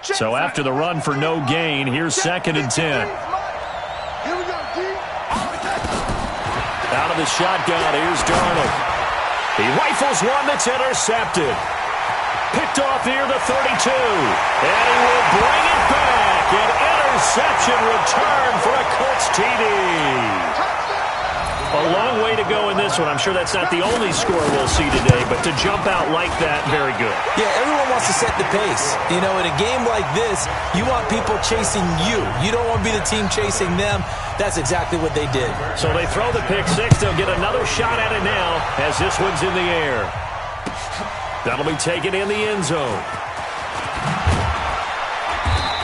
So after the run for no gain, here's 2nd and 10. Out of the shotgun, here's Darnold. He rifles one that's intercepted. Picked off near the 32. And he will bring it back. An interception return for a Colts TD. A long way to go in this one. I'm sure that's not the only score we'll see today, but to jump out like that, very good. Yeah, everyone wants to set the pace. You know, in a game like this, you want people chasing you. You don't want to be the team chasing them. That's exactly what they did. So they throw the pick six. They'll get another shot at it now as this one's in the air. That'll be taken in the end zone.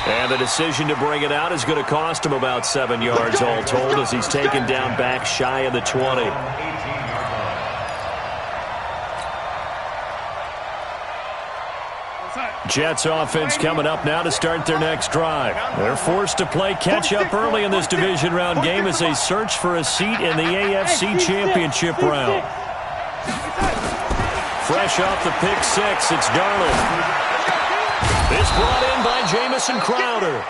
And the decision to bring it out is going to cost him about 7 yards all told as he's taken down back shy of the 20. Jets offense coming up now to start their next drive. They're forced to play catch-up early in this division round game as they search for a seat in the AFC Championship round. Fresh off the pick six, it's Darnold. This brought in by Jamison Crowder.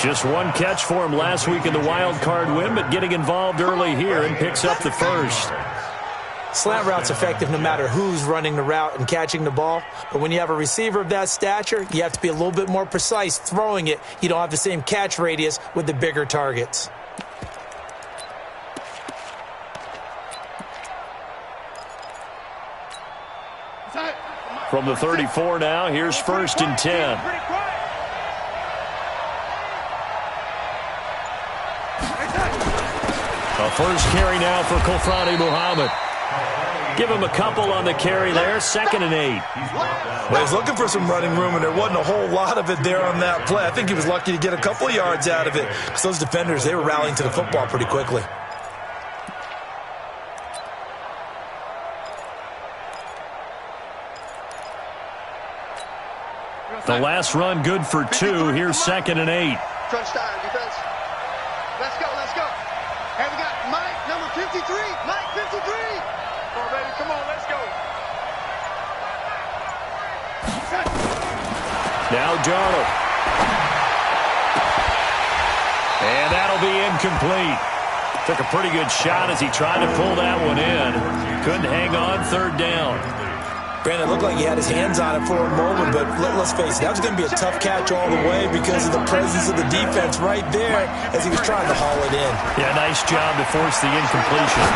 Just one catch for him last week in the wild card win, but getting involved early here and picks up the first. Slant route's effective no matter who's running the route and catching the ball. But when you have a receiver of that stature, you have to be a little bit more precise throwing it. You don't have the same catch radius with the bigger targets. From the 34 now, here's 1st and 10. A first carry now for Kofrani Muhammad. Give him a couple on the carry there, 2nd and 8. Well, he was looking for some running room, and there wasn't a whole lot of it there on that play. I think he was lucky to get a couple of yards out of it because those defenders, they were rallying to the football pretty quickly. The last run good for 2. Here's 2nd and 8. Crunch time, defense. Let's go, let's go. And we got Mike, number 53. Mike, 53. Come on, baby, come on, let's go. Now Darnold. And that'll be incomplete. Took a pretty good shot as he tried to pull that one in. Couldn't hang on, 3rd down. Brandon, it looked like he had his hands on it for a moment, but let's face it, that was going to be a tough catch all the way because of the presence of the defense right there as he was trying to haul it in. Yeah, nice job to force the incompletion.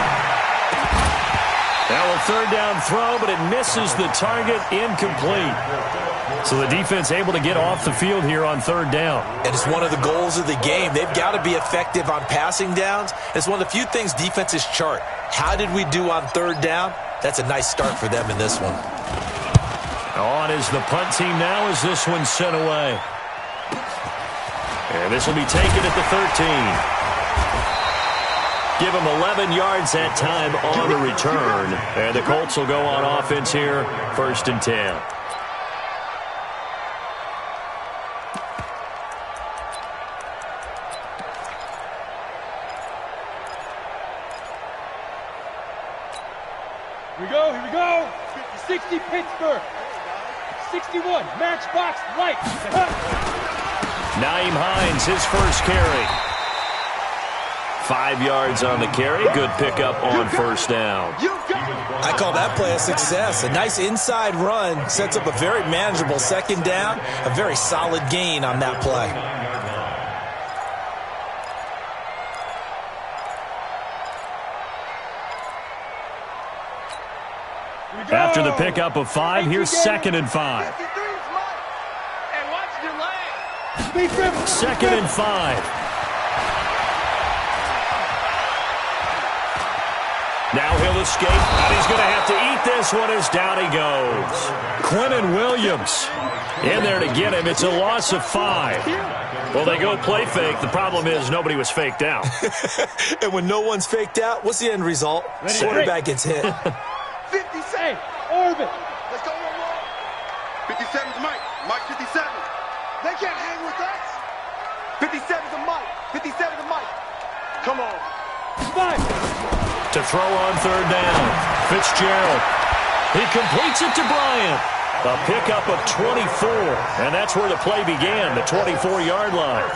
Now a 3rd down throw, but it misses the target, incomplete. So the defense able to get off the field here on 3rd down. And it's one of the goals of the game. They've got to be effective on passing downs. It's one of the few things defenses chart. How did we do on 3rd down? That's a nice start for them in this one. On is the punt team now as this one's sent away. And this will be taken at the 13. Give him 11 yards that time on the return. And the Colts will go on offense here, 1st and 10. Here we go. 60 Pittsburgh. 61 Matchbox Light. Naeem Hines, his first carry. 5 yards on the carry. Good pickup on 1st down. I call that play a success. A nice inside run sets up a very manageable 2nd down. A very solid gain on that play. After the pickup of 5, here's 2nd and 5. 2nd and 5. Now he'll escape, and he's going to have to eat this one as down he goes. Quinnen Williams in there to get him. It's a loss of 5. Well, they go play fake. The problem is nobody was faked out. And when no one's faked out, what's the end result? Quarterback gets hit. 57, Orbit. Let's go, 57's Mike. Mike 57. They can't hang with us. 57's a Mike. 57's a Mike. Come on. 5. To throw on 3rd down. Fitzgerald. He completes it to Bryant. A pickup of 24, and that's where the play began, the 24-yard line.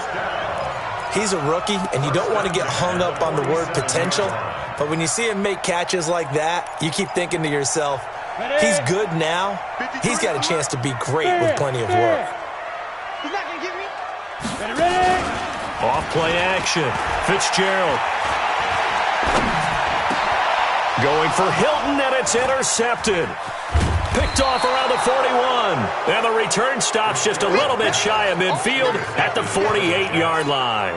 He's a rookie, and you don't want to get hung up on the word potential, but when you see him make catches like that, you keep thinking to yourself, he's good now. He's got a chance to be great with plenty of work. He's not going to get me. Ready? Off play action. Fitzgerald. Going for Hilton, and it's intercepted. Picked off around the 41. And the return stops just a little bit shy of midfield at the 48-yard line.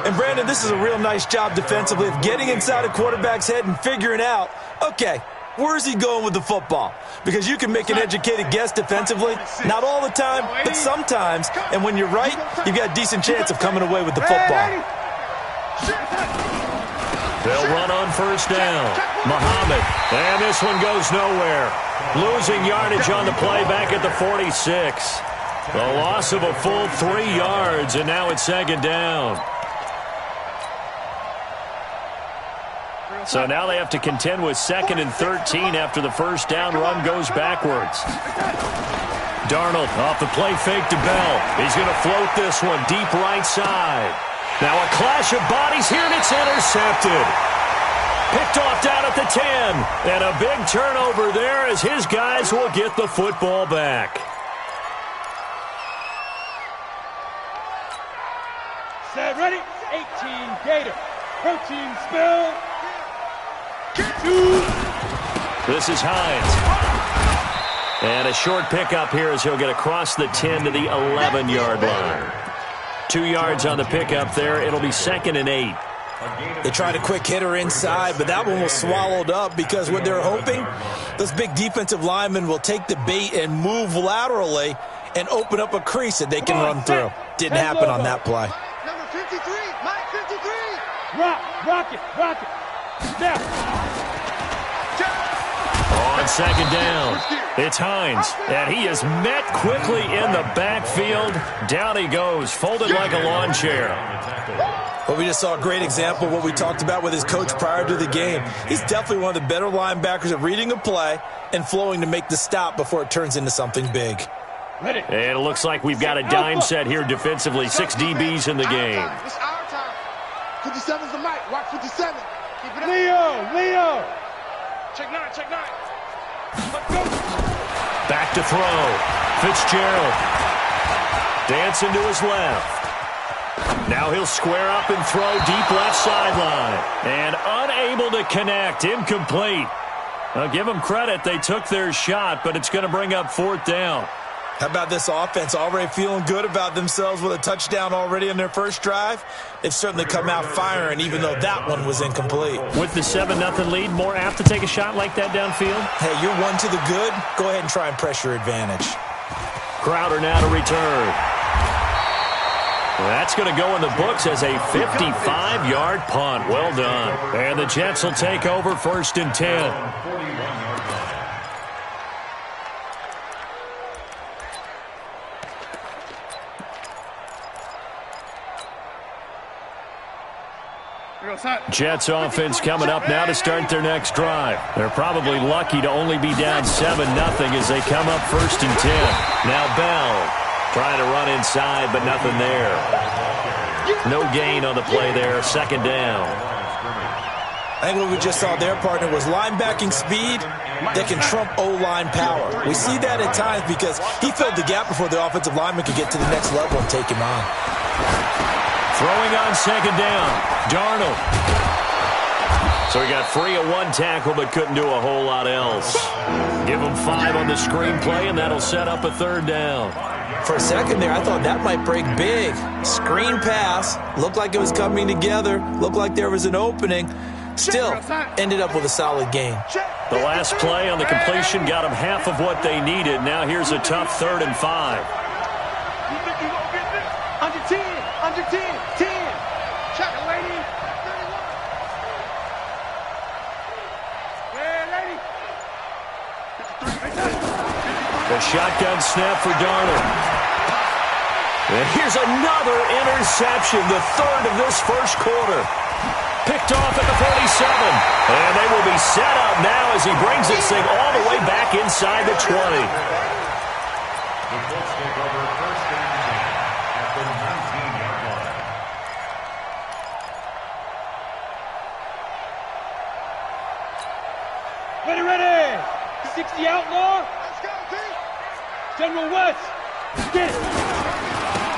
And, Brandon, this is a real nice job defensively of getting inside a quarterback's head and figuring out, okay, where's he going with the football? Because you can make an educated guess defensively, not all the time, but sometimes. And when you're right, you've got a decent chance of coming away with the football. They'll run on first down. Muhammad, and this one goes nowhere. Losing yardage on the play back at the 46. The loss of a full 3 yards, and now it's second down. So now they have to contend with 2nd and 13 after the first down run goes backwards. Darnold off the play fake to Bell. He's going to float this one deep right side. Now a clash of bodies here, and it's intercepted. Picked off down at the 10. And a big turnover there as his guys will get the football back. Set, ready? 18 Gator. Protein spill. This is Hines. And a short pickup here as he'll get across the 10 to the 11-yard line. 2 yards on the pickup there. It'll be 2nd and 8. They tried a quick hitter inside, but that one was swallowed up because what they're hoping, those big defensive linemen will take the bait and move laterally and open up a crease that they can run through. Didn't happen on that play. Number 53, Mike 53. Rock it. Now. On second down, it's Hines, and he is met quickly in the backfield. Down he goes, folded like a lawn chair. Well, we just saw a great example of what we talked about with his coach prior to the game. He's definitely one of the better linebackers at reading a play and flowing to make the stop before it turns into something big. Ready. And it looks like we've got a dime set here defensively. 6 DBs in the game. It's our time. 57's the mic. Watch 57. Keep it up. Leo. Check 9. Back to throw. Fitzgerald. Dancing to his left. Now he'll square up and throw deep left sideline. And unable to connect. Incomplete. I'll give them credit. They took their shot, but it's going to bring up 4th down. How about this offense already feeling good about themselves with a touchdown already in their first drive? They've certainly come out firing, even though that one was incomplete. With the 7-0 lead, more apt to take a shot like that downfield? Hey, you're one to the good. Go ahead and try and press your advantage. Crowder now to return. That's going to go in the books as a 55-yard punt. Well done. And the Jets will take over 1st and 10. Jets offense coming up now to start their next drive. They're probably lucky to only be down 7-0 as they come up 1st and 10. Now Bell trying to run inside, but nothing there. No gain on the play there. 2nd down. I think what we just saw their partner was linebacking speed that can trump O-line power. We see that at times because he filled the gap before the offensive lineman could get to the next level and take him on. Throwing on 2nd down, Darnold. So he got free of 1 tackle but couldn't do a whole lot else. Give him 5 on the screenplay, and that'll set up a 3rd down. For a second there, I thought that might break big. Screen pass, looked like it was coming together, looked like there was an opening. Still, ended up with a solid gain. The last play on the completion got them half of what they needed. Now here's a tough 3rd and 5. Under 10. Check it, lady. 31. The shotgun snap for Darnold. And here's another interception, the 3rd of this first quarter. Picked picked off at the 47. And they will be set up now as he brings this thing all the way back inside the 20. The Colts take over first and 10 at the 19-yard line. Ready. 60 outlaw. Let's go, D. General West. Get it.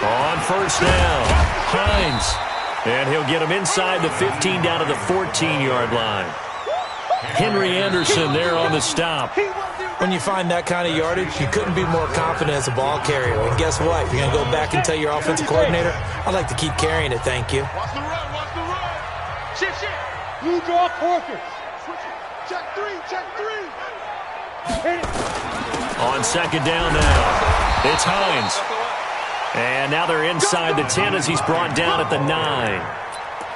On first down, Hines. And he'll get him inside the 15 down to the 14-yard line. Henry Anderson there on the stop. When you find that kind of yardage, you couldn't be more confident as a ball carrier. And guess what? You're going to go back and tell your offensive coordinator, I'd like to keep carrying it, thank you. Watch the run. Watch the run. Shift. Blue draw quarters. Switch it. Check three. Hit it. On second down now, it's Hines. And now they're inside the 10 as he's brought down at the 9.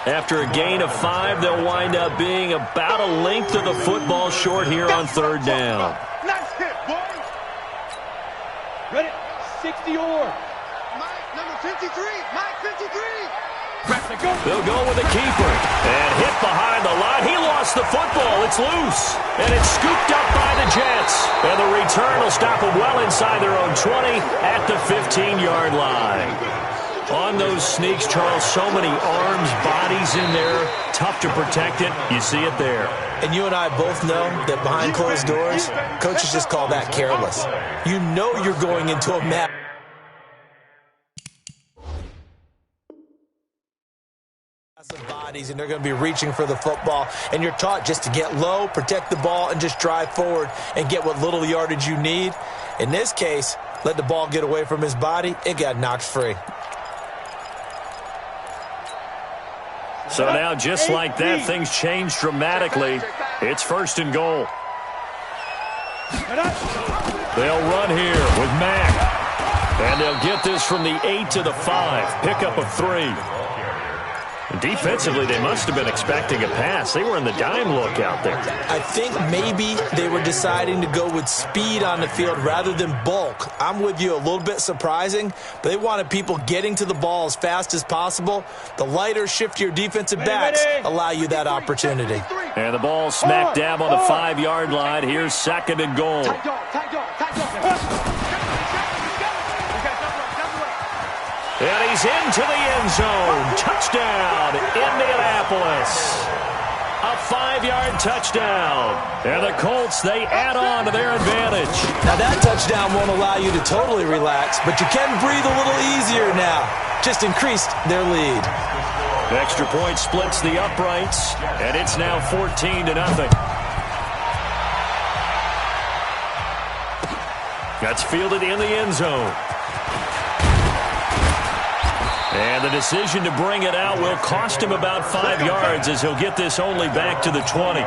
After a gain of 5, they'll wind up being about a length of the football short here on third down. Nice hit, boy. Ready. 60 or. Mike, number 53. Mike, 53. They'll go with the keeper. And hit behind the line. He lost the football. It's loose. And it's scooped up by the Jets. And the return will stop them well inside their own 20 at the 15-yard line. On those sneaks, Charles, so many arms, bodies in there. Tough to protect it. You see it there. And you and I both know that behind closed doors, coaches just call that careless. You know you're going into a match. Bodies, and they're going to be reaching for the football, and you're taught just to get low, protect the ball, and just drive forward and get what little yardage you need. In this case, let the ball get away from his body. It got knocked free. So now, just like that, things change dramatically. It's first and goal. They'll run here with Mack. And they'll get this from the 8 to the 5. Pickup of 3. Defensively, they must have been expecting a pass. They were in the dime look out there. I think maybe they were deciding to go with speed on the field rather than bulk. I'm with you, a little bit surprising, but they wanted people getting to the ball as fast as possible. The lighter, shiftier defensive backs allow you that opportunity. And the ball smack dab on the 5-yard line. Here's second and goal. Tight dog. And he's into the end zone. Touchdown, Indianapolis. A 5-yard touchdown. And the Colts, they add on to their advantage. Now that touchdown won't allow you to totally relax, but you can breathe a little easier now. Just increased their lead. Extra point splits the uprights, and it's now 14-0. That's fielded in the end zone. And the decision to bring it out will cost him about 5 yards as he'll get this only back to the 20.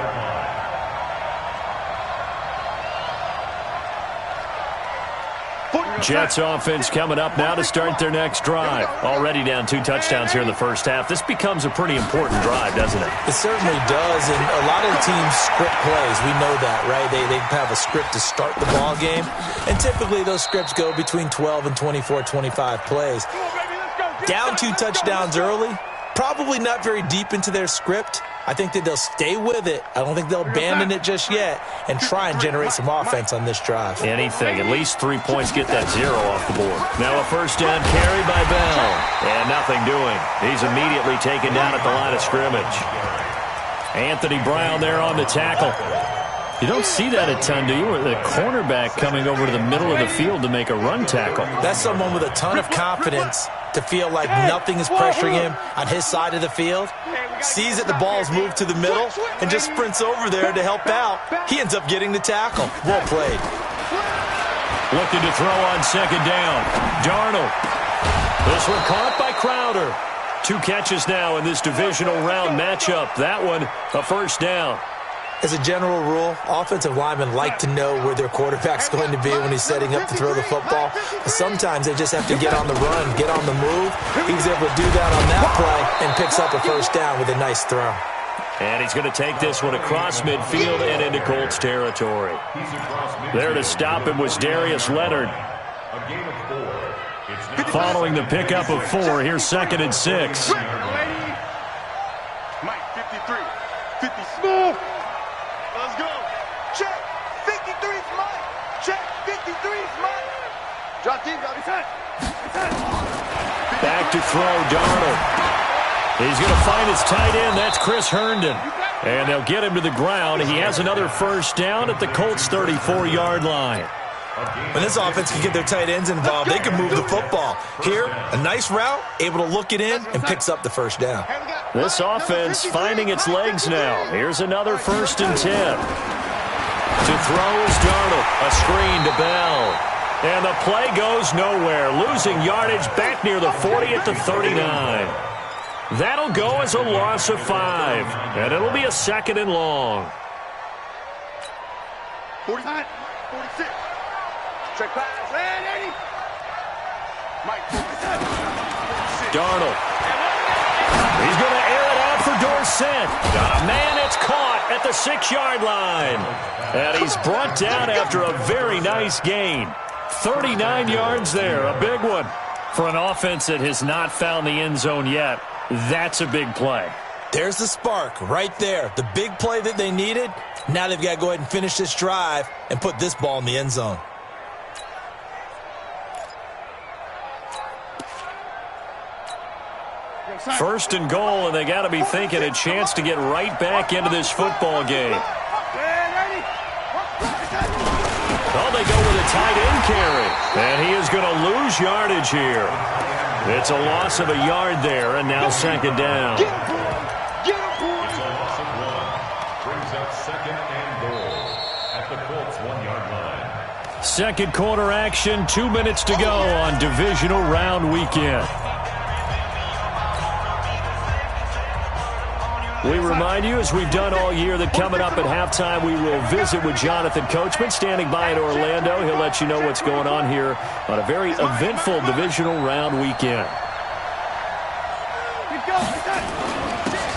Jets offense coming up now to start their next drive. Already down 2 touchdowns here in the first half. This becomes a pretty important drive, doesn't it? It certainly does, and a lot of the teams script plays. We know that, right? They have a script to start the ball game, and typically those scripts go between 12 and 24, 25 plays. Down 2 touchdowns early, probably not very deep into their script. I think that they'll stay with it. I don't think they'll abandon it just yet and try and generate some offense on this drive. Anything. At least 3 points get that 0 off the board. Now a first down carry by Bell. And nothing doing. He's immediately taken down at the line of scrimmage. Anthony Brown there on the tackle. You don't see that a ton, do you? Or the cornerback coming over to the middle of the field to make a run tackle. That's someone with a ton of confidence to feel like nothing is pressuring him on his side of the field. Sees that the ball's moved to the middle and just sprints over there to help out. He ends up getting the tackle. Well played. Looking to throw on second down. Darnold. This one caught by Crowder. 2 catches now in this divisional round matchup. That one, a first down. As a general rule, offensive linemen like to know where their quarterback's going to be when he's setting up to throw the football. But sometimes they just have to get on the run, get on the move. He was able to do that on that play and picks up a first down with a nice throw. And he's going to take this one across midfield and into Colts territory. There to stop him was Darius Leonard. Following the pickup of 4, here's second and 6. Mike, 53. 53. 50 smooth. Let's go. Check. 53's mine. Check. 53's mine. Drop deep, got his head. Back to throw, Darnold. He's going to find his tight end. That's Chris Herndon. And they'll get him to the ground. He has another first down at the Colts' 34-yard line. When this offense can get their tight ends involved, they can move the football. Here, a nice route, able to look it in, and picks up the first down. This offense finding its legs now. Here's another 1st and 10. To throw is Darnold. A screen to Bell. And the play goes nowhere. Losing yardage back near the 40 at the 39. That'll go as a loss of 5. And it'll be a 2nd and long. 49, 46. Check pass. And 80. Mike, 47. Darnold. He's going to air it out for Dorsett. Got a man that's caught at the 6-yard line. And he's brought down after a very nice gain. 39 yards there, a big one. For an offense that has not found the end zone yet, that's a big play. There's the spark right there. The big play that they needed. Now they've got to go ahead and finish this drive and put this ball in the end zone. First and goal, and they got to be thinking a chance to get right back into this football game. Oh, they go with a tight end carry, and he is going to lose yardage here. It's a loss of a yard there, and now 2nd down. It's a loss of 1. Brings up 2nd and goal at the Colts' 1-yard line. Second quarter action, 2 minutes to go on divisional round weekend. We remind you, as we've done all year, that coming up at halftime, we will visit with Jonathan Coachman, standing by in Orlando. He'll let you know what's going on here on a very eventful divisional round weekend.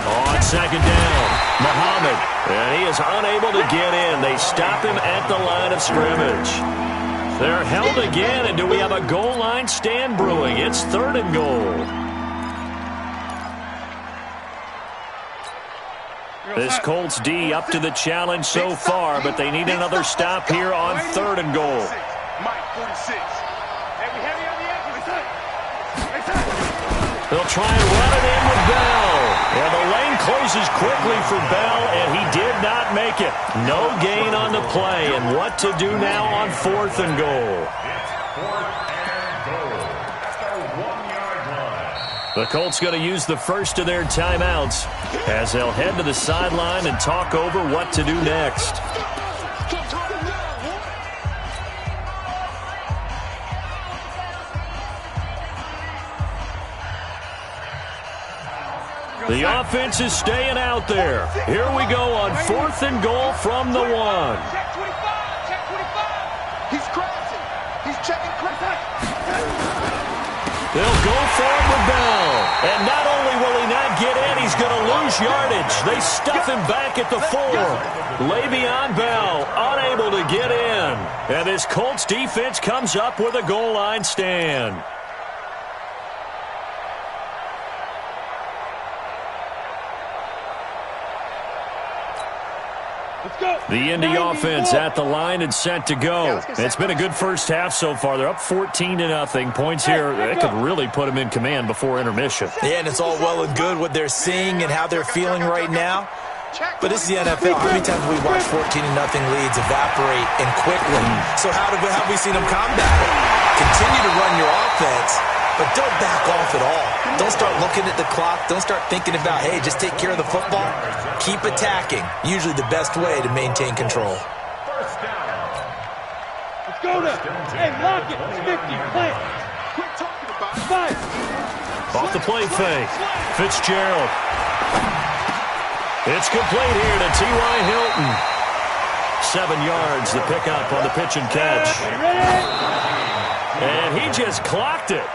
On 2nd down, Muhammad, and he is unable to get in. They stop him at the line of scrimmage. They're held again, and do we have a goal line stand brewing? It's 3rd and goal. This Colts D up to the challenge so far, but they need another stop here on 3rd and goal. Mike, 46. They'll try and run it in with Bell. And the lane closes quickly for Bell, and he did not make it. No gain on the play, and what to do now on 4th and goal. The Colts going to use the first of their timeouts as they'll head to the sideline and talk over what to do next. The offense is staying out there. Here we go on 4th and goal from the 1. Check 25. Check 25. He's crossing. He's checking They'll go for it with Bell. And not only will he not get in, he's going to lose yardage. They stuff him back at the 4. Le'Veon Bell unable to get in. And this Colts defense comes up with a goal line stand. The Indy offense at the line and set to go. It's been a good first half so far. They're up 14-0. Points here, they could really put them in command before intermission. Yeah, and it's all well and good what they're seeing and how they're feeling right now. But this is the NFL. How many times have we watched 14-0 leads evaporate and quickly? So how have we seen them combat it? Continue to run your offense, but don't back off at all. Don't start looking at the clock. Don't start thinking about, hey, just take care of the football. Keep attacking. Usually the best way to maintain control. First down. Let's go now. Hey, lock it. 50. Plant. Quit talking about it. 5. Off the play fake. Fitzgerald. It's complete here to T.Y. Hilton. 7 yards, the pickup on the pitch and catch. And he just clocked it.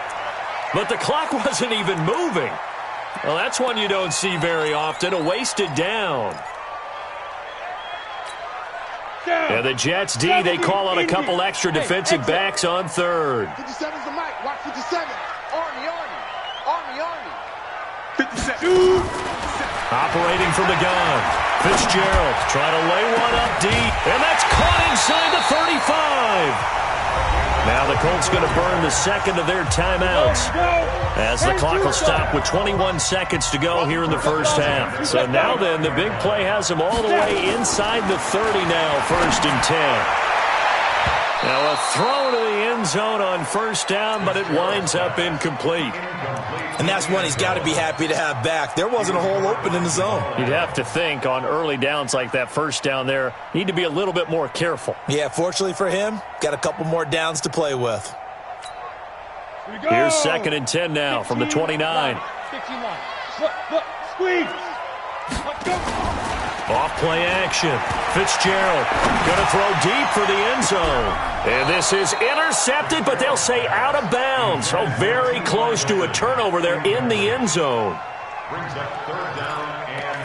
But the clock wasn't even moving. Well, that's one you don't see very often, a wasted down. And the Jets D, they call on a couple extra defensive backs on 3rd. 57's the mic. Watch 57. Army. 57. Operating from the gun. Fitzgerald trying to lay one up deep. And that's caught inside the 35. Now the Colts going to burn the second of their timeouts as the clock will stop with 21 seconds to go here in the first half. So now then, the big play has them all the way inside the 30 now, 1st and 10. Now a throw to the end zone on first down, but it winds up incomplete. And that's one he's got to be happy to have back. There wasn't a hole open in the zone. You'd have to think on early downs like that first down there, need to be a little bit more careful. Yeah, fortunately for him, got a couple more downs to play with. Here's 2nd and 10 now from the 29. Look, squeeze. Let's go. Off play action. Fitzgerald going to throw deep for the end zone. And this is intercepted, but they'll say out of bounds. So very close to a turnover there in the end zone. Brings up 3rd down and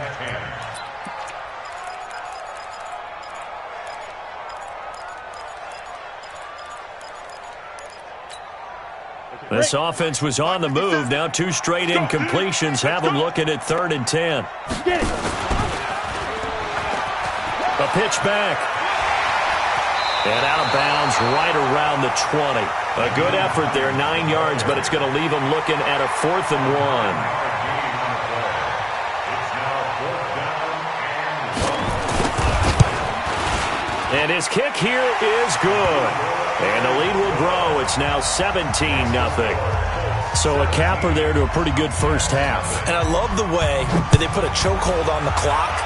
10. This offense was on the move. Now 2 straight incompletions have them looking at 3rd and 10. Get it. A pitch back. And out of bounds right around the 20. A good effort there, 9 yards, but it's going to leave them looking at a 4th and 1. And his kick here is good. And the lead will grow. It's now 17-0. So a capper there to a pretty good first half. And I love the way that they put a chokehold on the clock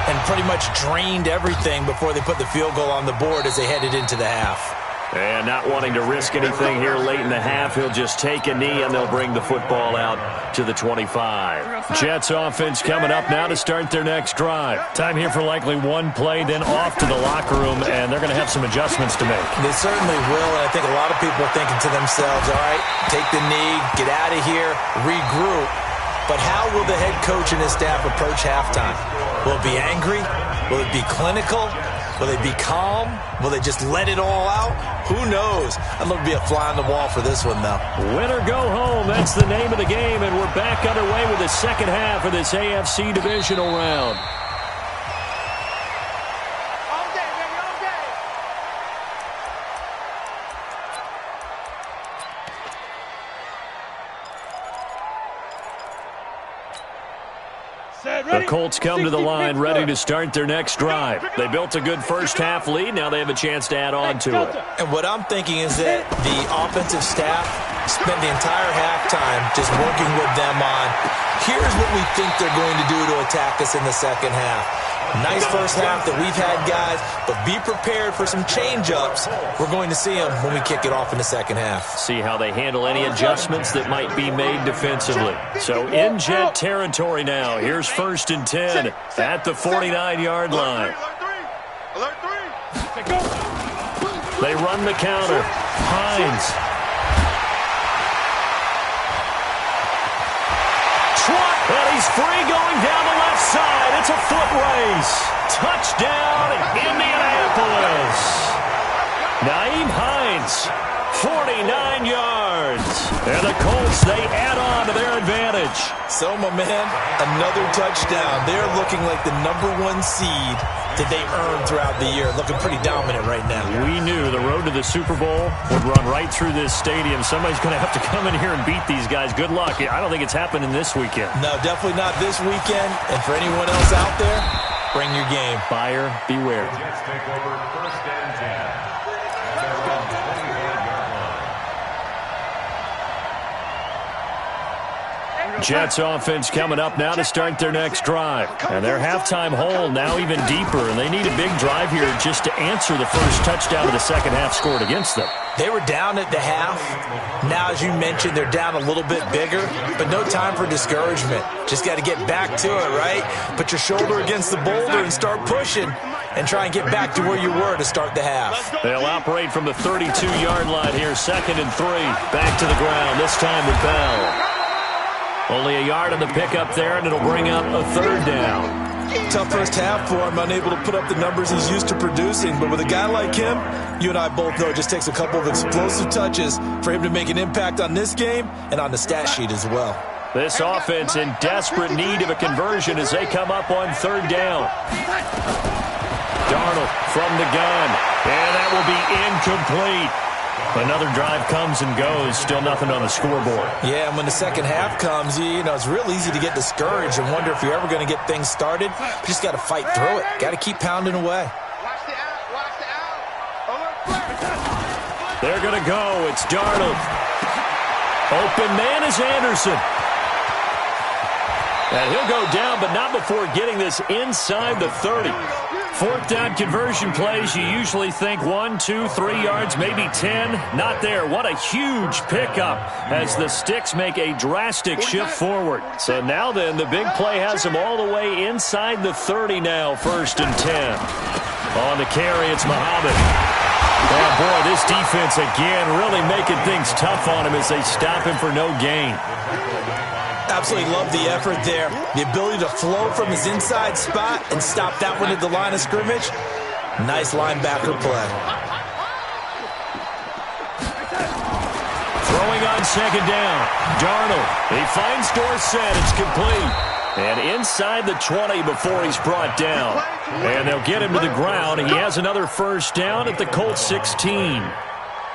and pretty much drained everything before they put the field goal on the board as they headed into the half. And not wanting to risk anything here late in the half, he'll just take a knee and they'll bring the football out to the 25. Jets offense coming up now to start their next drive. Time here for likely one play, then off to the locker room, and they're going to have some adjustments to make. They certainly will, and I think a lot of people are thinking to themselves, all right, take the knee, get out of here, regroup. But how will the head coach and his staff approach halftime? Will it be angry? Will it be clinical? Will they be calm? Will they just let it all out? Who knows? I'd love to be a fly on the wall for this one, though. Win or go home, that's the name of the game, and we're back underway with the second half of this AFC divisional round. The Colts come to the line ready to start their next drive. They built a good first half lead. Now they have a chance to add on to it. And what I'm thinking is that the offensive staff spent the entire halftime just working with them on, here's what we think they're going to do to attack us in the second half. Nice first half that we've had, guys, but be prepared for some change-ups. We're going to see them when we kick it off in the second half. See how they handle any adjustments that might be made defensively. So in Jet territory now. Here's 1st and 10 at the 49-yard line. They run the counter. Hines. And he's free going down the left side. It's a foot race. Touchdown, Indianapolis. Naeem Hines, 49 yards. And the Colts, they add on to their advantage. So, my man, another touchdown. They're looking like the #1 seed that they earned throughout the year. Looking pretty dominant right now. We knew the road to the Super Bowl would run right through this stadium. Somebody's going to have to come in here and beat these guys. Good luck. I don't think it's happening this weekend. No, definitely not this weekend. And for anyone else out there, bring your game. Buyer beware. Jets take over 1st and 10. At their own 25-yard line. Jets offense coming up now to start their next drive. And their halftime hole now even deeper. And they need a big drive here just to answer the first touchdown of the second half scored against them. They were down at the half. Now, as you mentioned, they're down a little bit bigger, but no time for discouragement. Just got to get back to it, right? Put your shoulder against the boulder and start pushing and try and get back to where you were to start the half. They'll operate from the 32-yard line here, 2nd and 3. Back to the ground, this time with Bell. Only a yard on the pickup there, and it'll bring up a 3rd down. Tough first half for him, unable to put up the numbers he's used to producing. But with a guy like him, you and I both know it just takes a couple of explosive touches for him to make an impact on this game and on the stat sheet as well. This offense in desperate need of a conversion as they come up on third down. Darnold from the gun, and that will be incomplete. Another drive comes and goes, still nothing on the scoreboard. Yeah, and when the second half comes, you know, it's real easy to get discouraged and wonder if you're ever going to get things started. You just got to fight through it. Got to keep pounding away. They're going to go. It's Darnold. Open man is Anderson. And he'll go down, but not before getting this inside the 30. Fourth down conversion plays, you usually think 1, 2, 3 yards, maybe 10. Not there. What a huge pickup as the Sticks make a drastic shift forward. So now then, the big play has them all the way inside the 30 now, 1st and 10. On the carry, it's Muhammad. Oh, boy, this defense again really making things tough on him as they stop him for no gain. Absolutely love the effort there. The ability to flow from his inside spot and stop that one at the line of scrimmage. Nice linebacker play. Throwing on second down. Darnold. He finds Dorsett. It's complete. And inside the 20 before he's brought down. And they'll get him to the ground. He has another first down at the Colts 16.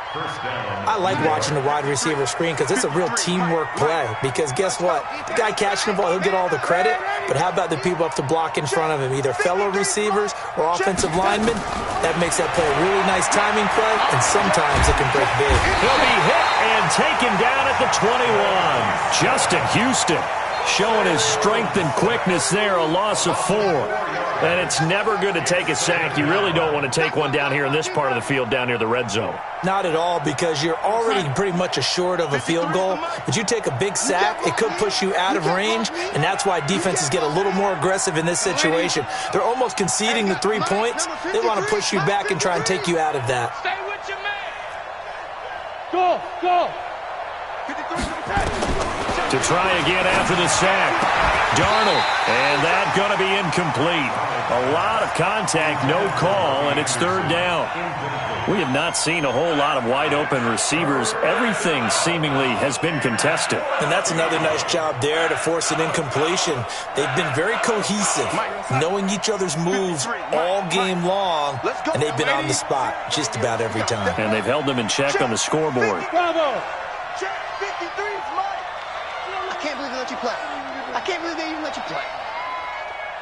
I like watching the wide receiver screen because it's a real teamwork play. Because guess what? The guy catching the ball, he'll get all the credit. But how about the people up to block in front of him, either fellow receivers or offensive linemen? That makes that play a really nice timing play, and sometimes it can break big. He'll be hit and taken down at the 21. Justin Houston showing his strength and quickness there, a loss of 4. And it's never good to take a sack. You really don't want to take one down here in this part of the field, down near the red zone. Not at all, because you're already pretty much assured of a field goal. But you take a big sack, it could push you out of range, and that's why defenses get a little more aggressive in this situation. They're almost conceding the 3 points. They want to push you back and try and take you out of that. Stay with your man. Go. To try again after the sack. Darnold, and that's going to be incomplete. A lot of contact, no call, and it's third down. We have not seen a whole lot of wide-open receivers. Everything seemingly has been contested. And that's another nice job there to force an incompletion. They've been very cohesive, knowing each other's moves all game long, and they've been on the spot just about every time. And they've held them in check on the scoreboard. Bravo. Check 53 is mine. I can't believe they let you play. I can't believe they even let you play.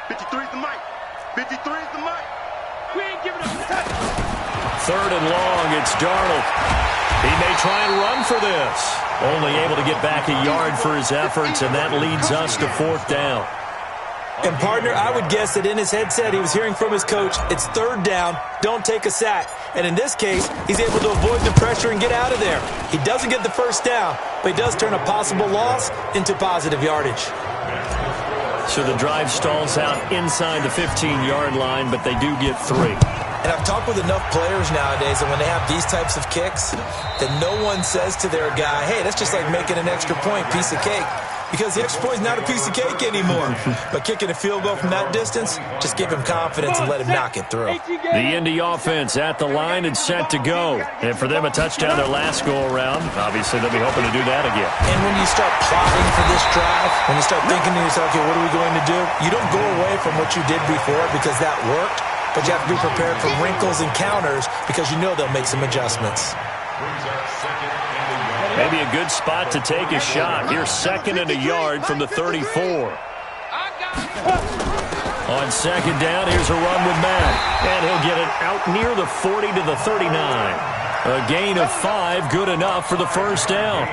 53 is the mic. 53 is the mic. We ain't giving up. Third and long, it's Darnold. He may try and run for this. Only able to get back a yard for his efforts, and that leads us to fourth down. And, partner, I would guess that in his headset he was hearing from his coach, it's third down, don't take a sack. And in this case, he's able to avoid the pressure and get out of there. He doesn't get the first down, but he does turn a possible loss into positive yardage. So the drive stalls out inside the 15-yard line, but they do get 3. And I've talked with enough players nowadays that when they have these types of kicks, that no one says to their guy, hey, that's just like making an extra point, piece of cake. Because the extra point is not a piece of cake anymore. But kicking a field goal from that distance, just give him confidence and let him knock it through. The Indy offense at the line and set to go. And for them, a touchdown their last go-around. Obviously, they'll be hoping to do that again. And when you start plotting for this drive, when you start thinking to yourself, okay, what are we going to do? You don't go away from what you did before because that worked. But you have to be prepared for wrinkles and counters because you know they'll make some adjustments. Maybe a good spot to take a shot. Here's 2nd and a yard from the 34. On second down, here's a run with Matt. And he'll get it out near the 40 to the 39. A gain of 5, good enough for the first down.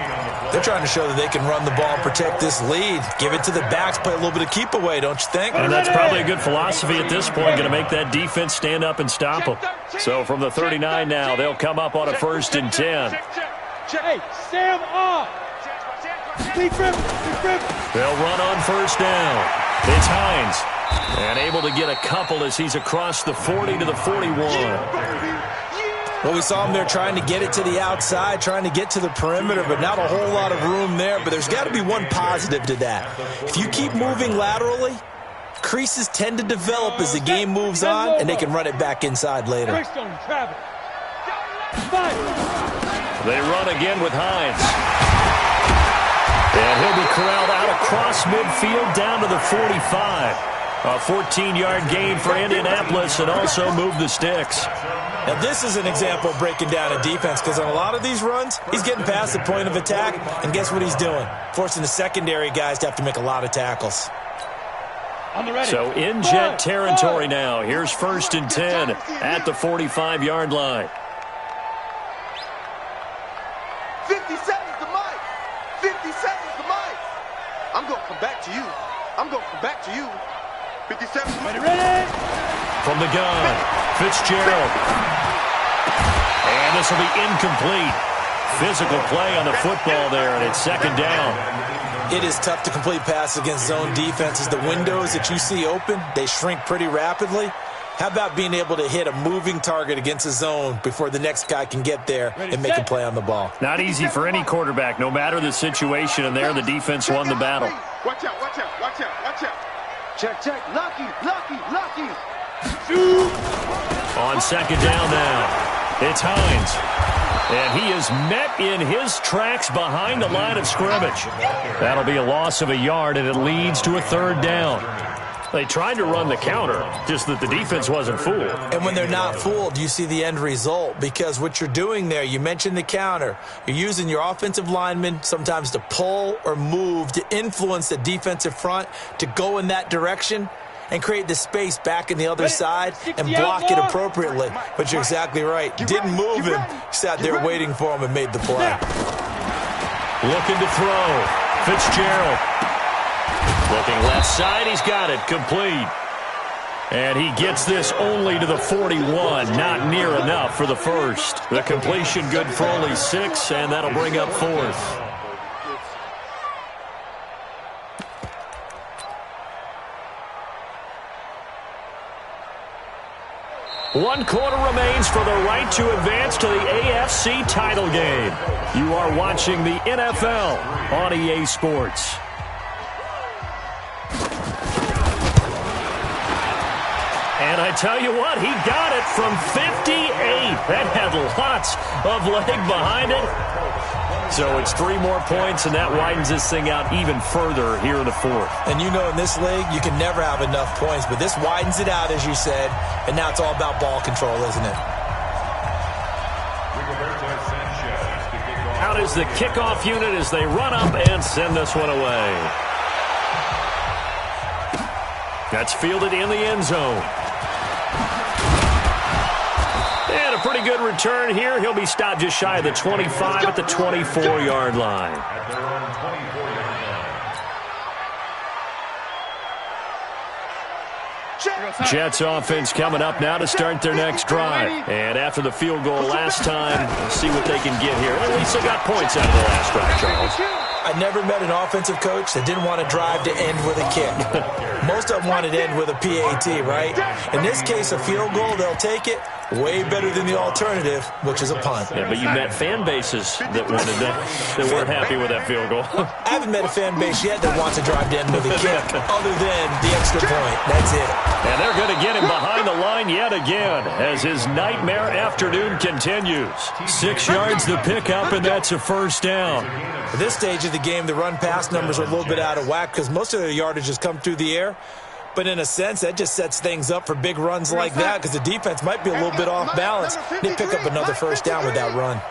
They're trying to show that they can run the ball and protect this lead. Give it to the backs, play a little bit of keep away, don't you think? And that's probably a good philosophy at this point, going to make that defense stand up and stop them. So from the 39 now, they'll come up on a 1st and 10. Hey, Sam off. Big rip. They'll run on first down. It's Hines. And able to get a couple as he's across the 40 to the 41. Well, we saw him there trying to get it to the outside, trying to get to the perimeter, but not a whole lot of room there. But there's got to be one positive to that. If you keep moving laterally, creases tend to develop as the game moves on, and they can run it back inside later. They run again with Hines. And he'll be corralled out across midfield down to the 45. A 14-yard gain for Indianapolis and also move the sticks. Now, this is an example of breaking down a defense because on a lot of these runs, he's getting past the point of attack, and guess what he's doing? Forcing the secondary guys to have to make a lot of tackles. So in jet territory now. Here's 1st and 10 at the 45-yard line. 50 seconds to Mike. 50 seconds to Mike. I'm going to come back to you. I'm going to come back to you. 57. Ready? From the gun, Fitzgerald. And this will be incomplete. Physical play on the football there, and it's 2nd down. It is tough to complete passes against zone defenses. The windows that you see open, they shrink pretty rapidly. How about being able to hit a moving target against a zone before the next guy can get there and make a play on the ball? Not easy for any quarterback, no matter the situation, and there the defense won the battle. Watch out, watch out, watch out, watch out. Check, check. Lucky, lucky, lucky. On 2nd down now, it's Hines. And he is met in his tracks behind the line of scrimmage. That'll be a loss of a yard, and it leads to a 3rd down. They tried to run the counter, just that the defense wasn't fooled. And when they're not fooled, you see the end result, because what you're doing there, you mentioned the counter. You're using your offensive linemen sometimes to pull or move to influence the defensive front to go in that direction and create the space back in the other side and block it appropriately. But you're exactly right. Didn't move him. Sat there waiting for him and made the play. Looking to throw. Fitzgerald. Looking left side. He's got it. Complete. And he gets this only to the 41. Not near enough for the first. The completion good for only 6, and that'll bring up 4th. One quarter remains for the right to advance to the AFC title game. You are watching the NFL on EA Sports. And I tell you what, he got it from 58. That had lots of leg behind it. So it's 3 more points, and that widens this thing out even further here in the 4th. And you know in this league, you can never have enough points, but this widens it out, as you said, and now it's all about ball control, isn't it? Out is the kickoff unit as they run up and send this one away. That's fielded in the end zone. And a pretty good return here. He'll be stopped just shy of the 25 at the 24-yard line. Jets offense coming up now to start their next drive. And after the field goal last time, let's see what they can get here. At least they got points out of the last drive, Charles. I never met an offensive coach that didn't want to drive to end with a kick. Most of them wanted to end with a PAT, right? In this case, a field goal, they'll take it. Way better than the alternative, which is a punt. Yeah, but you met fan bases that wanted that weren't happy with that field goal. I haven't met a fan base yet that wants to drive to end with a kick, other than the extra point. That's it. And they're going to get him behind the line yet again as his nightmare afternoon continues. 6 yards to pick up, and that's a 1st down. At this stage of the game, the run-pass numbers are a little bit out of whack because most of their yardage has come through the air. But in a sense, that just sets things up for big runs like that because the defense might be a little bit off balance. They pick up another 1st down with that run.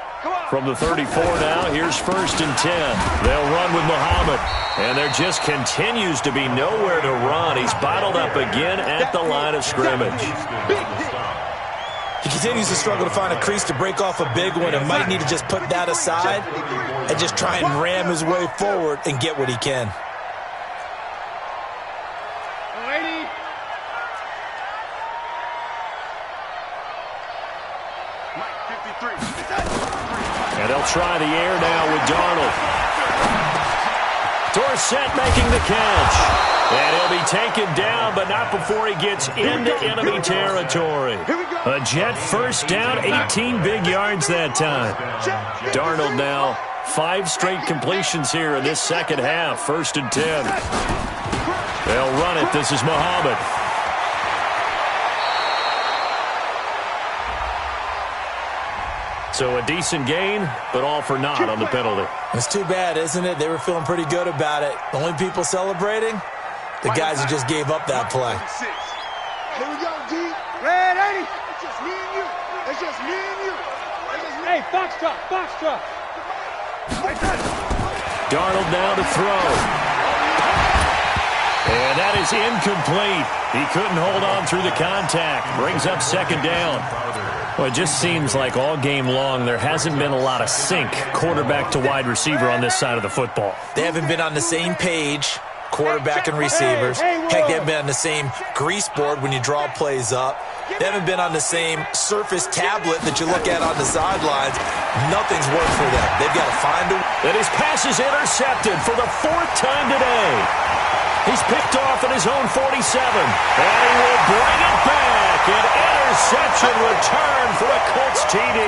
From the 34 now, here's 1st and 10. They'll run with Muhammad. And there just continues to be nowhere to run. He's bottled up again at the line of scrimmage. He continues to struggle to find a crease to break off a big one and might need to just put that aside and just try and ram his way forward and get what he can. And they'll try the air now with Darnold. Dorsett making the catch. And he'll be taken down, but not before he gets into enemy territory. A Jet 1st down, 18 big yards that time. Darnold now, 5 straight completions here in this second half. 1st and 10. They'll run it. This is Muhammad. So a decent gain, but all for naught on the penalty. It's too bad, isn't it? They were feeling pretty good about it. The only people celebrating, the guys who just gave up that play. Here we go, G. Red 80. It's just me and you. It's just me and you. Hey, Foxtrot, Foxtrot. Darnold now to throw. And that is incomplete. He couldn't hold on through the contact. Brings up second down. Well, it just seems like all game long there hasn't been a lot of sync quarterback to wide receiver on this side of the football. They haven't been on the same page, quarterback and receivers. Heck, they haven't been on the same grease board when you draw plays up. They haven't been on the same surface tablet that you look at on the sidelines. Nothing's worked for them. They've got to find a... And his pass is intercepted for the 4th time today. He's picked off at his own 47. And he will bring it back. An interception return for a Colts TD.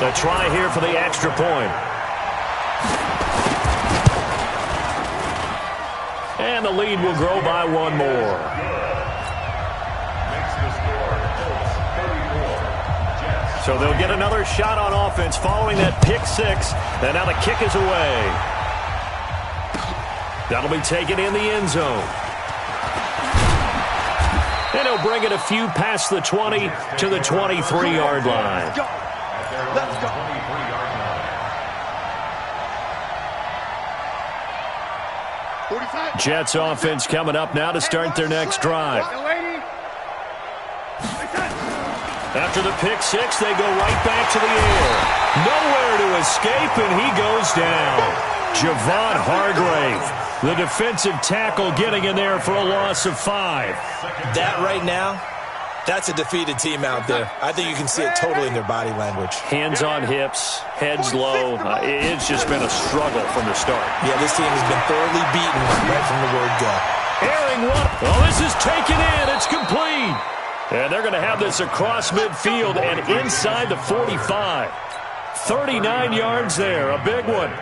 A try here for the extra point. And the lead will grow by one more. So they'll get another shot on offense following that pick six. And now the kick is away. That'll be taken in the end zone. And he'll bring it a few past the 20 to the 23-yard line. Let's go. Let's go. Jets offense coming up now to start their next drive. After the pick six, they go right back to the air. Nowhere to escape, and he goes down. Javon Hargrave, the defensive tackle, getting in there for a loss of 5. That right now, that's a defeated team out there. I think you can see it totally in their body language. Hands on hips, heads low. It's just been a struggle from the start. Yeah, this team has been thoroughly beaten right from the word go. Airing one. Oh, this is taken in. It's complete. And they're going to have this across midfield and inside the 45. 39 yards there, a big one.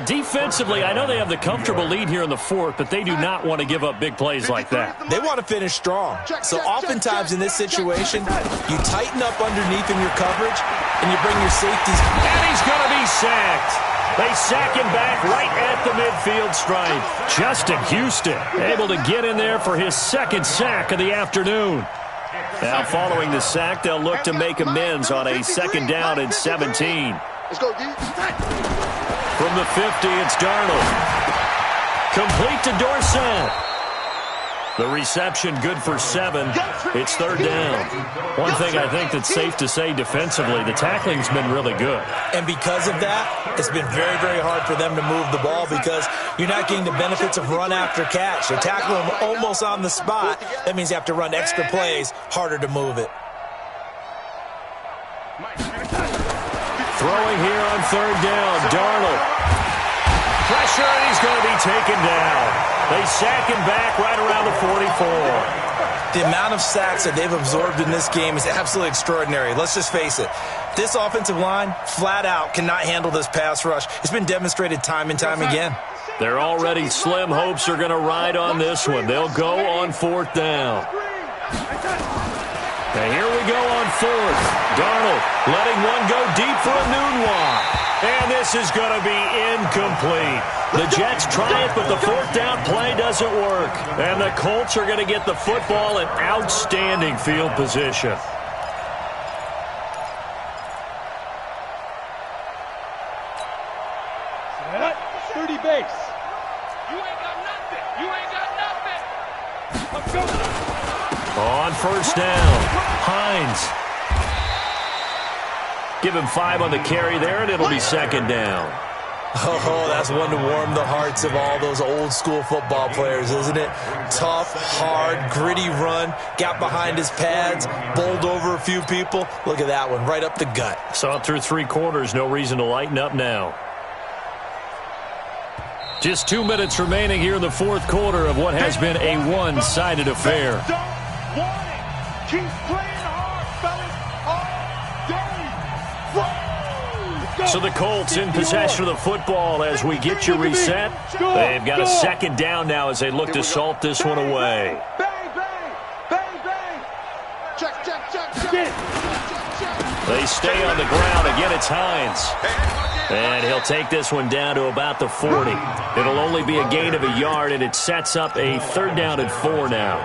Defensively, I know they have the comfortable lead here in the 4th, but they do not want to give up big plays like that. They want to finish strong. So oftentimes in this situation, you tighten up underneath in your coverage, and you bring your safeties. And he's going to be sacked. They sack him back right at the midfield stripe. Justin Houston able to get in there for his 2nd sack of the afternoon. Now following the sack, they'll look to make amends on a 2nd down and 17. Let's go, D. From the 50, it's Darnold. Complete to Dorsett. The reception good for 7. It's 3rd down. One thing I think that's safe to say defensively, the tackling's been really good. And because of that, it's been very, very hard for them to move the ball because you're not getting the benefits of run after catch. They're tackling them almost on the spot. That means you have to run extra plays, harder to move it. Throwing here on 3rd down, Darnold. Pressure, and he's going to be taken down. They sack him back right around the 44. The amount of sacks that they've absorbed in this game is absolutely extraordinary. Let's just face it. This offensive line, flat out, cannot handle this pass rush. It's been demonstrated time and time again. They're already slim hopes are going to ride on this one. They'll go on 4th down. And here we go on 4th. Darnold letting one go deep for a noon walk. And this is going to be incomplete. The Jets try it, but the 4th down play doesn't work. And the Colts are going to get the football in outstanding field position. Dirty base. You ain't got nothing. You ain't got nothing. Let's go. On 1st down, Hines. Give him 5 on the carry there, and it'll be 2nd down. Oh, that's one to warm the hearts of all those old school football players, isn't it? Tough, hard, gritty run, got behind his pads, bowled over a few people. Look at that one, right up the gut. Saw it through 3 quarters, no reason to lighten up now. Just 2 minutes remaining here in the 4th quarter of what has been a one-sided affair. Don't want it. Keep playing hard, fellas. All day. So the Colts in possession of the football as we get you reset. They've got a 2nd down now as they look to salt this one away. Bang, bang, bang, bang. Check, check, check, check. They stay on the ground. Again, it's Hines. And he'll take this one down to about the 40. It'll only be a gain of a yard, and it sets up a 3rd down and 4 now.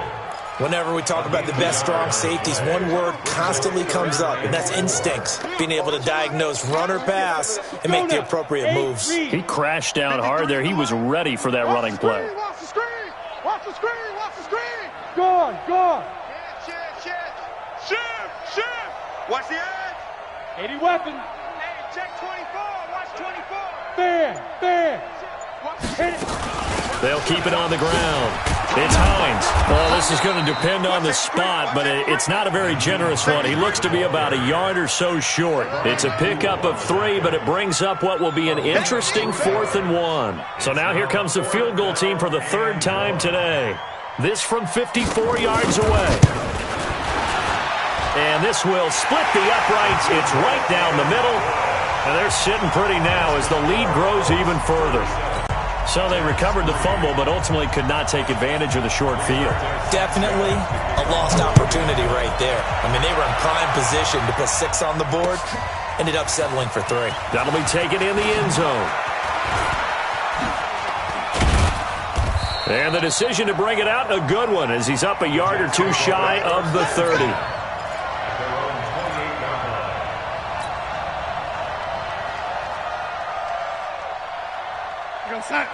Whenever we talk about the best strong safeties, one word constantly comes up, and that's instincts. Being able to diagnose run or pass and make the appropriate moves. He crashed down hard there. He was ready for that running play. Watch the screen! Watch the screen! Watch the screen! Gone, gone. Shift! Watch the edge! 80 weapon. Hey, check 24! Watch 24! Fan. Hit it. They'll keep it on the ground. It's Hines. Well, this is going to depend on the spot, but it's not a very generous one. He looks to be about a yard or so short. It's a pickup of 3, but it brings up what will be an interesting 4th and 1. So now here comes the field goal team for the 3rd time today. This from 54 yards away. And this will split the uprights. It's right down the middle. And they're sitting pretty now as the lead grows even further. So they recovered the fumble, but ultimately could not take advantage of the short field. Definitely a lost opportunity right there. I mean, they were in prime position to put 6 on the board. Ended up settling for 3. That'll be taken in the end zone. And the decision to bring it out, a good one, as he's up a yard or 2 shy of the 30.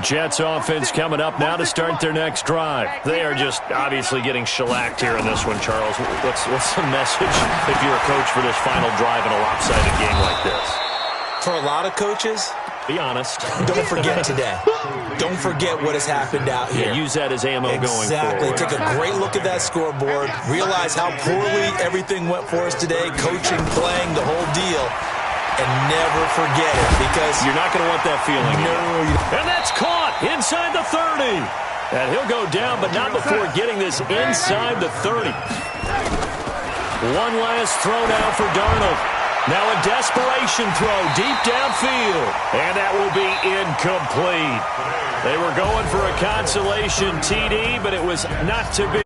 Jets offense coming up now to start their next drive. They are just obviously getting shellacked here in this one, Charles. What's the message if you're a coach for this final drive in a lopsided game like this? For a lot of coaches, be honest. Don't forget today. Don't forget what has happened out here. Yeah, use that as ammo going forward. Exactly. Take a great look at that scoreboard. Realize how poorly everything went for us today. Coaching, playing, the whole deal. And never forget it, because you're not going to want that feeling. No. And that's caught inside the 30. And he'll go down, but not before getting this inside the 30. One last throw now for Darnold. Now a desperation throw deep downfield. And that will be incomplete. They were going for a consolation TD, but it was not to be.